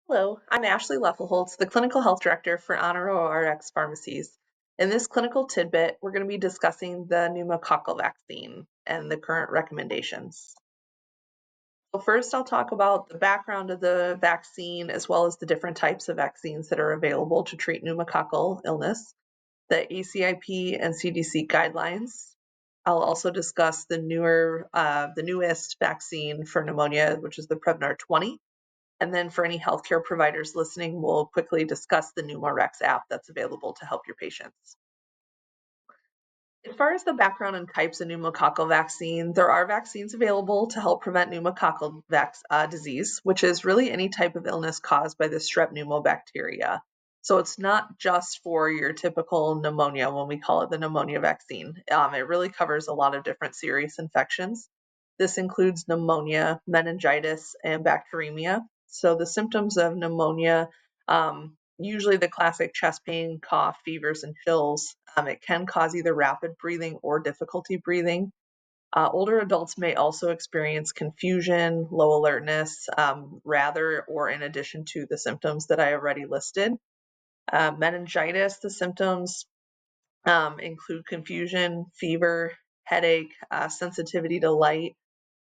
Hello, I'm Ashley Leffelholtz, the Clinical Health Director for Honor RX Pharmacies. In this clinical tidbit, we're going to be discussing the pneumococcal vaccine and the current recommendations. So first, I'll talk about the background of the vaccine as well as the different types of vaccines that are available to treat pneumococcal illness, the ACIP and CDC guidelines. I'll also discuss the newest vaccine for pneumonia, which is the Prevnar 20. And then for any healthcare providers listening, we'll quickly discuss the PneumoRecs app that's available to help your patients. As far as the background and types of pneumococcal vaccine, there are vaccines available to help prevent pneumococcal disease, which is really any type of illness caused by the strep pneumobacteria. So it's not just for your typical pneumonia when we call it the pneumonia vaccine. It really covers a lot of different serious infections. This includes pneumonia, meningitis, and bacteremia. So the symptoms of pneumonia, usually the classic chest pain, cough, fevers, and chills. It can cause either rapid breathing or difficulty breathing. Older adults may also experience confusion, low alertness, rather or in addition to the symptoms that I already listed. Meningitis, the symptoms include confusion, fever, headache, sensitivity to light,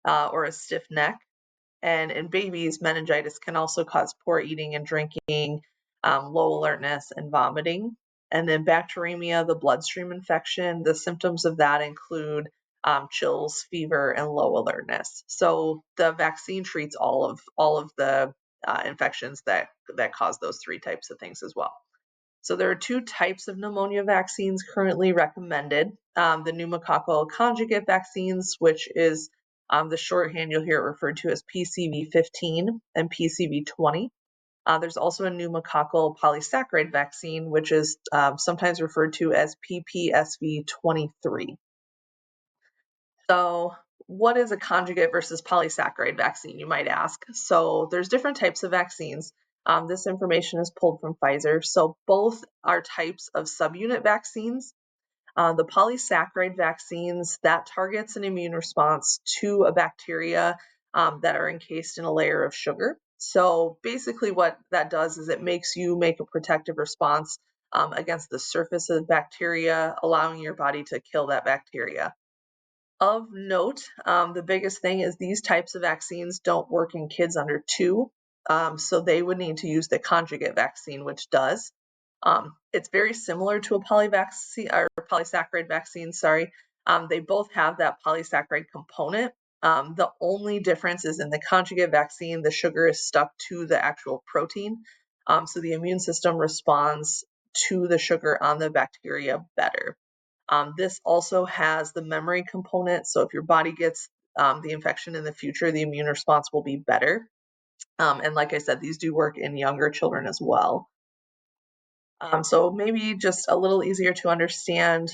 or a stiff neck. And in babies, meningitis can also cause poor eating and drinking, low alertness, and vomiting. And then bacteremia, the bloodstream infection, the symptoms of that include chills, fever, and low alertness. So the vaccine treats all of the infections that cause those three types of things as well. So there are two types of pneumonia vaccines currently recommended. The pneumococcal conjugate vaccines, which is the shorthand you'll hear it referred to as PCV15 and PCV20. There's also a pneumococcal polysaccharide vaccine, which is sometimes referred to as PPSV23. So what is a conjugate versus polysaccharide vaccine, you might ask? So there's different types of vaccines. This information is pulled from Pfizer. So both are types of subunit vaccines. The polysaccharide vaccines, that targets an immune response to a bacteria that are encased in a layer of sugar. So basically what that does is it makes you make a protective response against the surface of the bacteria, allowing your body to kill that bacteria. Of note, the biggest thing is these types of vaccines don't work in kids under 2, so they would need to use the conjugate vaccine, which does. It's very similar to a polysaccharide vaccine, sorry. They both have that polysaccharide component. The only difference is in the conjugate vaccine, the sugar is stuck to the actual protein, so the immune system responds to the sugar on the bacteria better. This also has the memory component, so if your body gets the infection in the future, the immune response will be better. And like I said, these do work in younger children as well. So maybe just a little easier to understand.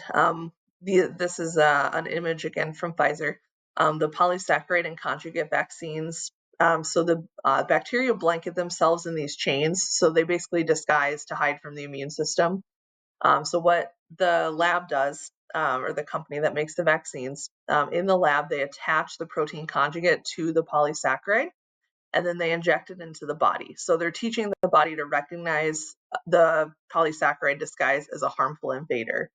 This is an image again from Pfizer. The polysaccharide and conjugate vaccines. So the bacteria blanket themselves in these chains, so they basically disguise to hide from the immune system. So what the lab does, or the company that makes the vaccines, in the lab, they attach the protein conjugate to the polysaccharide, and then they inject it into the body. So they're teaching the body to recognize the polysaccharide disguise as a harmful invader.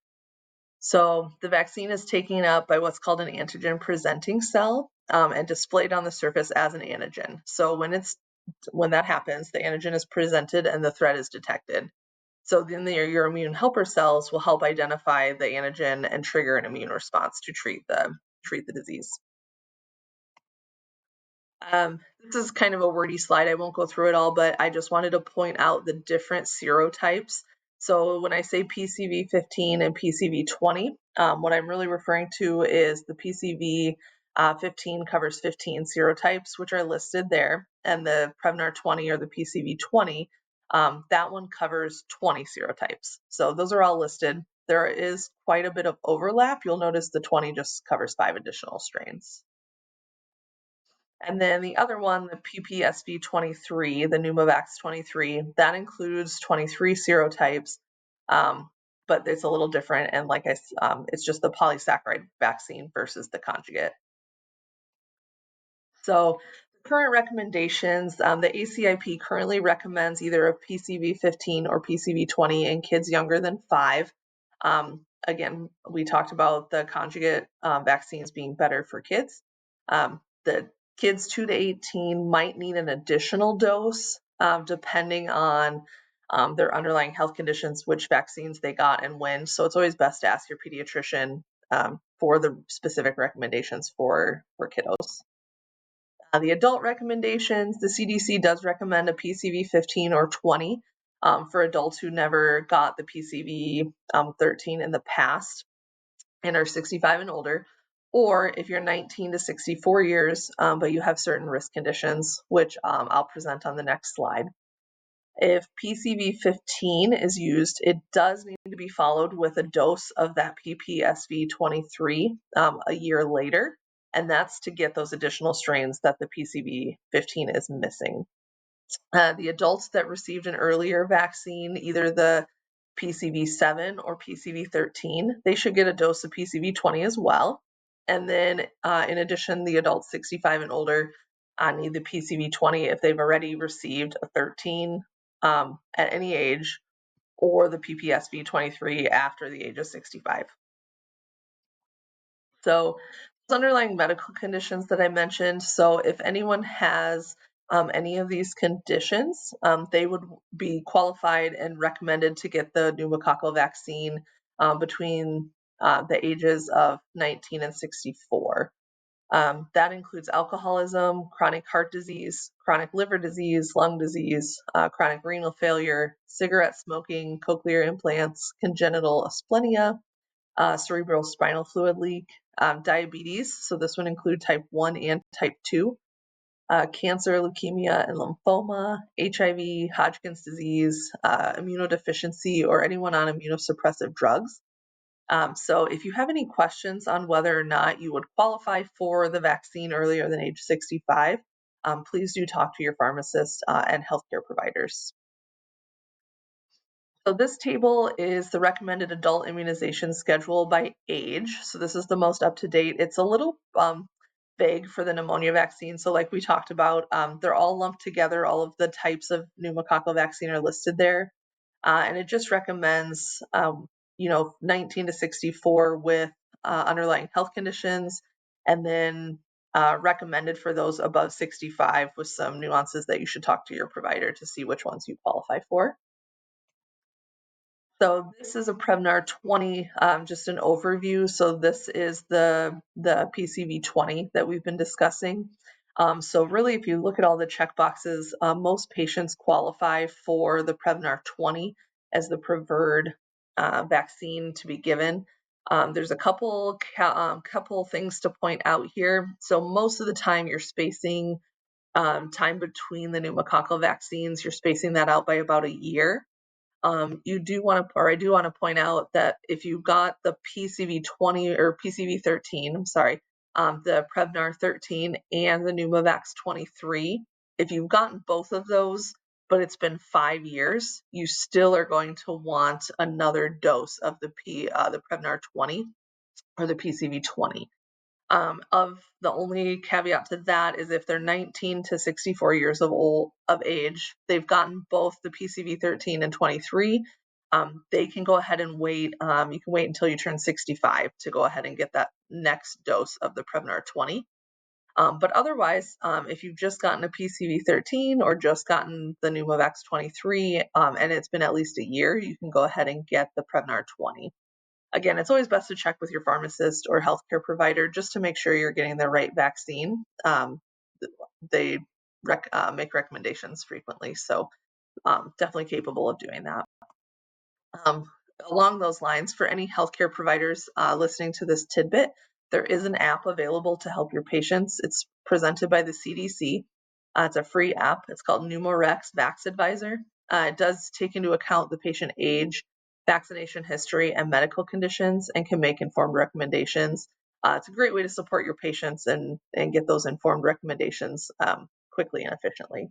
So the vaccine is taken up by what's called an antigen presenting cell and displayed on the surface as an antigen. So when that happens, the antigen is presented and the threat is detected. So then your immune helper cells will help identify the antigen and trigger an immune response to treat the disease. This is kind of a wordy slide. I won't go through it all, but I just wanted to point out the different serotypes. So when I say PCV15 and PCV20, what I'm really referring to is the PCV15 covers 15 serotypes, which are listed there, and the Prevnar 20 or the PCV20, that one covers 20 serotypes. So those are all listed. There is quite a bit of overlap. You'll notice the 20 just covers 5 additional strains. And then the other one, the PPSV23, the Pneumovax 23, that includes 23 serotypes, but it's a little different. And like it's just the polysaccharide vaccine versus the conjugate. So Current recommendations, the ACIP currently recommends either a PCV15 or PCV20 in kids younger than 5. Again, we talked about the conjugate vaccines being better for kids. The kids 2 to 18 might need an additional dose depending on their underlying health conditions, which vaccines they got and when. So it's always best to ask your pediatrician for the specific recommendations for kiddos. The adult recommendations, the CDC does recommend a PCV 15 or 20 for adults who never got the PCV 13 in the past and are 65 and older, or if you're 19 to 64 years, but you have certain risk conditions, which I'll present on the next slide. If PCV 15 is used, it does need to be followed with a dose of that PPSV 23 a year later, and that's to get those additional strains that the PCV 15 is missing. The adults that received an earlier vaccine, either the PCV 7 or PCV 13, they should get a dose of PCV 20 as well. And then in addition, the adults 65 and older need the PCV 20 if they've already received a 13 at any age, or the PPSV 23 after the age of 65. So underlying medical conditions that I mentioned, so if anyone has any of these conditions, they would be qualified and recommended to get the pneumococcal vaccine between the ages of 19 and 64. That includes alcoholism, chronic heart disease, chronic liver disease, lung disease, chronic renal failure, cigarette smoking, cochlear implants, congenital asplenia, cerebral spinal fluid leak, diabetes, so this would include type 1 and type 2, cancer, leukemia, and lymphoma, HIV, Hodgkin's disease, immunodeficiency, or anyone on immunosuppressive drugs. So if you have any questions on whether or not you would qualify for the vaccine earlier than age 65, please do talk to your pharmacist and healthcare providers. So this table is the recommended adult immunization schedule by age. So this is the most up-to-date. It's a little vague for the pneumonia vaccine. So like we talked about, they're all lumped together. All of the types of pneumococcal vaccine are listed there. And it just recommends, 19 to 64 with underlying health conditions, and then recommended for those above 65 with some nuances that you should talk to your provider to see which ones you qualify for. So this is a Prevnar 20, just an overview. So this is the PCV 20 that we've been discussing. So really, if you look at all the check boxes, most patients qualify for the Prevnar 20 as the preferred vaccine to be given. There's a couple things to point out here. So most of the time you're spacing time between the pneumococcal vaccines, you're spacing that out by about a year. I do want to point out that if you got the PCV 20 or PCV 13, the Prevnar 13 and the PneumoRecs 23, if you've gotten both of those, but it's been 5 years, you still are going to want another dose of the Prevnar 20 or the PCV 20. Of the only caveat to that is if they're 19 to 64 years of age, they've gotten both the PCV 13 and 23, they can go ahead and wait. You can wait until you turn 65 to go ahead and get that next dose of the Prevnar 20. But otherwise, if you've just gotten a PCV 13 or just gotten the PneumoRecs 23, and it's been at least a year, you can go ahead and get the Prevnar 20. Again, it's always best to check with your pharmacist or healthcare provider just to make sure you're getting the right vaccine. They make recommendations frequently, so definitely capable of doing that. Along those lines, for any healthcare providers listening to this tidbit, there is an app available to help your patients. It's presented by the CDC. It's a free app. It's called PneumoRecs Vax Advisor. It does take into account the patient age, vaccination history, and medical conditions, and can make informed recommendations. It's a great way to support your patients and get those informed recommendations quickly and efficiently.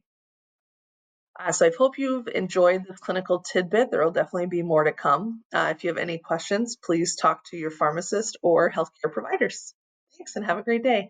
So I hope you've enjoyed this clinical tidbit. There will definitely be more to come. If you have any questions, please talk to your pharmacist or healthcare providers. Thanks and have a great day.